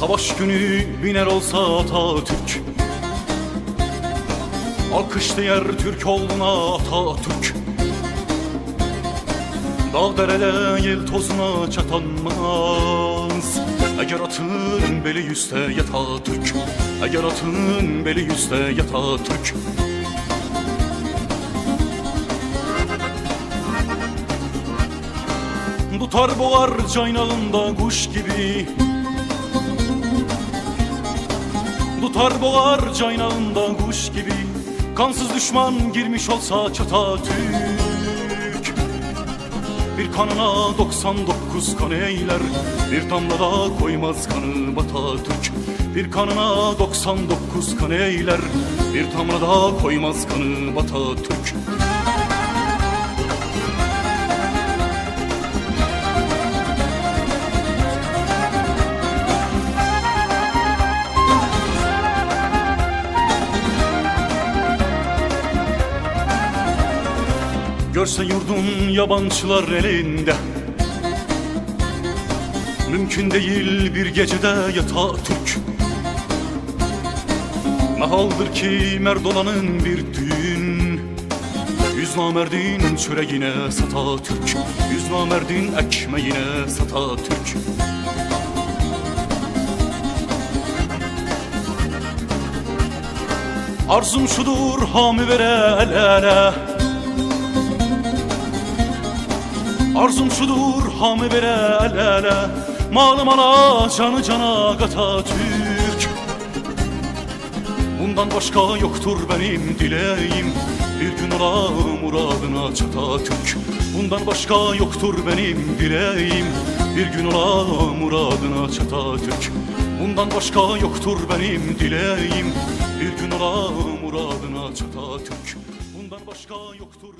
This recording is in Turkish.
Savaş günü biner olsa Atatürk, alkış değer Türk oğluna Atatürk. Dağ derede yel tozuna çatanmaz, eğer atın beli yüzde yata Türk, eğer atın beli yüzde yata Türk. Tutar boğar caynağında kuş gibi, tutar boğar caynağında kuş gibi. Kansız düşman girmiş olsa Çatatürk, bir kanına 99 kan eyler, bir damla da koymaz kanı Atatürk. Bir kanına 99 kan eyler, bir damla da koymaz kanı Atatürk. Görse yurdun yabancılar elinde, mümkün değil bir gecede yata Türk. Mahaldır ki merd olanın bir düğün, yüz namerdin çöreğine sata Türk, yüz namerdin ekmeğine sata Türk. Arzum şudur hami vere el ele, arzum şudur hami vere el ele, malım ana canı cana Atatürk. Bundan başka yoktur benim dileğim, bir gün ola muradına Çatatürk. Bundan başka yoktur benim dileğim, bir gün ola muradına Çatatürk. Bundan başka yoktur benim dileğim, bir gün ola muradına Çatatürk. Bundan başka yoktur